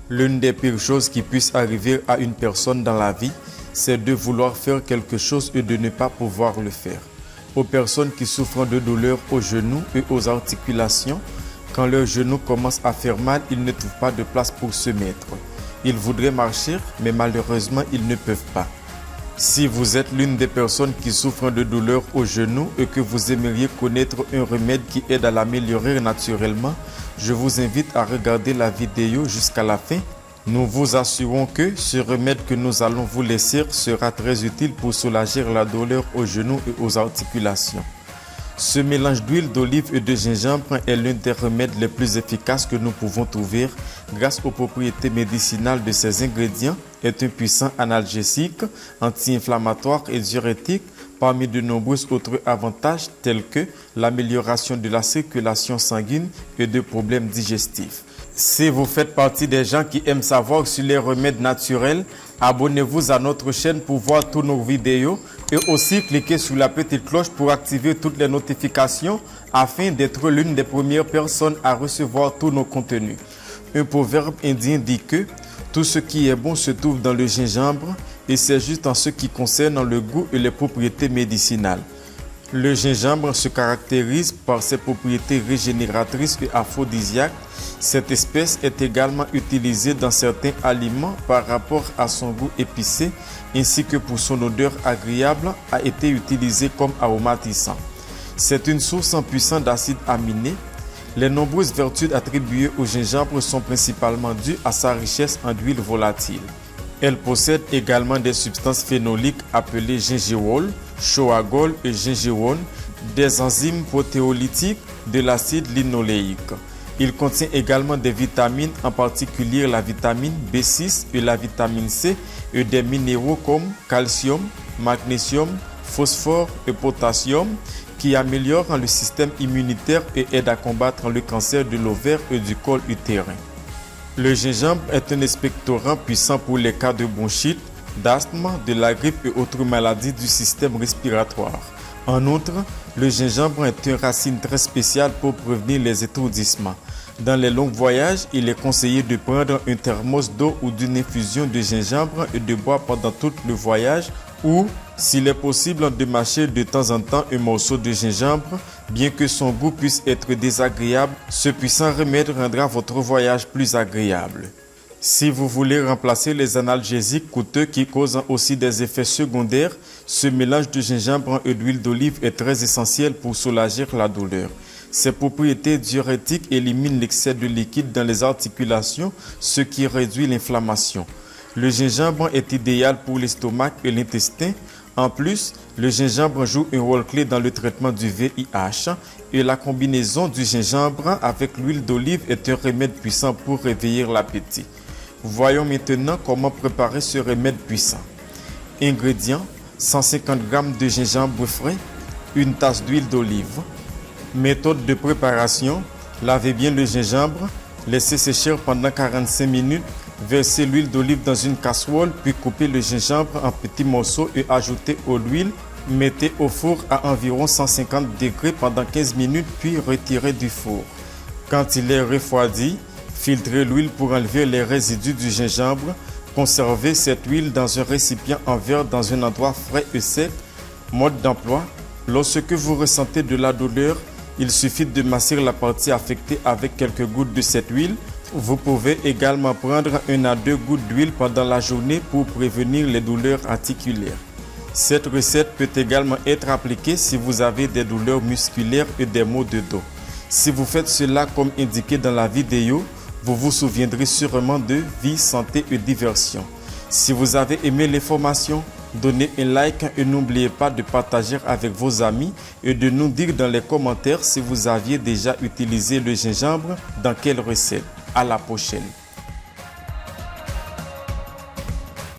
L'une des pires choses qui puissent arriver à une personne dans la vie, c'est de vouloir faire quelque chose et de ne pas pouvoir le faire. Aux personnes qui souffrent de douleurs aux genoux et aux articulations, quand leurs genoux commencent à faire mal, ils ne trouvent pas de place pour se mettre. Ils voudraient marcher, mais malheureusement, ils ne peuvent pas. Si vous êtes l'une des personnes qui souffrent de douleurs aux genoux et que vous aimeriez connaître un remède qui aide à l'améliorer naturellement, je vous invite à regarder la vidéo jusqu'à la fin. Nous vous assurons que ce remède que nous allons vous laisser sera très utile pour soulager la douleur aux genoux et aux articulations. Ce mélange d'huile d'olive et de gingembre est l'un des remèdes les plus efficaces que nous pouvons trouver grâce aux propriétés médicinales de ces ingrédients. Est un puissant analgésique, anti-inflammatoire et diurétique, parmi de nombreux autres avantages tels que l'amélioration de la circulation sanguine et de problèmes digestifs. Si vous faites partie des gens qui aiment savoir sur les remèdes naturels, abonnez-vous à notre chaîne pour voir toutes nos vidéos et aussi cliquez sur la petite cloche pour activer toutes les notifications afin d'être l'une des premières personnes à recevoir tous nos contenus. Un proverbe indien dit que tout ce qui est bon se trouve dans le gingembre et c'est juste en ce qui concerne le goût et les propriétés médicinales. Le gingembre se caractérise par ses propriétés régénératrices et aphrodisiaques. Cette espèce est également utilisée dans certains aliments par rapport à son goût épicé ainsi que pour son odeur agréable, a été utilisé comme aromatisant. C'est une source en puissant d'acides aminés. Les nombreuses vertus attribuées au gingembre sont principalement dues à sa richesse en huile volatile. Elle possède également des substances phénoliques appelées gingerol, choagol et gingerone, des enzymes protéolytiques, de l'acide linoléique. Il contient également des vitamines, en particulier la vitamine B6 et la vitamine C, et des minéraux comme calcium, magnésium, phosphore et potassium, qui améliorent le système immunitaire et aident à combattre le cancer de l'ovaire et du col utérin. Le gingembre est un expectorant puissant pour les cas de bronchite, d'asthme, de la grippe et autres maladies du système respiratoire. En outre, le gingembre est une racine très spéciale pour prévenir les étourdissements. Dans les longs voyages, il est conseillé de prendre un thermos d'eau ou d'une infusion de gingembre et de boire pendant tout le voyage ou, s'il est possible, de mâcher de temps en temps un morceau de gingembre. Bien que son goût puisse être désagréable, ce puissant remède rendra votre voyage plus agréable. Si vous voulez remplacer les analgésiques coûteux qui causent aussi des effets secondaires, ce mélange de gingembre et d'huile d'olive est très essentiel pour soulager la douleur. Ses propriétés diurétiques éliminent l'excès de liquide dans les articulations, ce qui réduit l'inflammation. Le gingembre est idéal pour l'estomac et l'intestin. En plus, le gingembre joue un rôle clé dans le traitement du VIH et la combinaison du gingembre avec l'huile d'olive est un remède puissant pour réveiller l'appétit. Voyons maintenant comment préparer ce remède puissant. Ingrédients: 150 g de gingembre frais, une tasse d'huile d'olive. Méthode de préparation: lavez bien le gingembre, laissez sécher pendant 45 minutes, versez l'huile d'olive dans une casserole, puis coupez le gingembre en petits morceaux et ajoutez l'huile. Mettez au four à environ 150 degrés pendant 15 minutes, puis retirez du four. Quand il est refroidi, filtrez l'huile pour enlever les résidus du gingembre. Conservez cette huile dans un récipient en verre dans un endroit frais et sec. Mode d'emploi: lorsque vous ressentez de la douleur, il suffit de masser la partie affectée avec quelques gouttes de cette huile. Vous pouvez également prendre 1 à 2 gouttes d'huile pendant la journée pour prévenir les douleurs articulaires. Cette recette peut également être appliquée si vous avez des douleurs musculaires et des maux de dos. Si vous faites cela comme indiqué dans la vidéo, vous vous souviendrez sûrement de vie, santé et diversion. Si vous avez aimé l'information, donnez un like et n'oubliez pas de partager avec vos amis et de nous dire dans les commentaires si vous aviez déjà utilisé le gingembre, dans quelle recette. À la prochaine.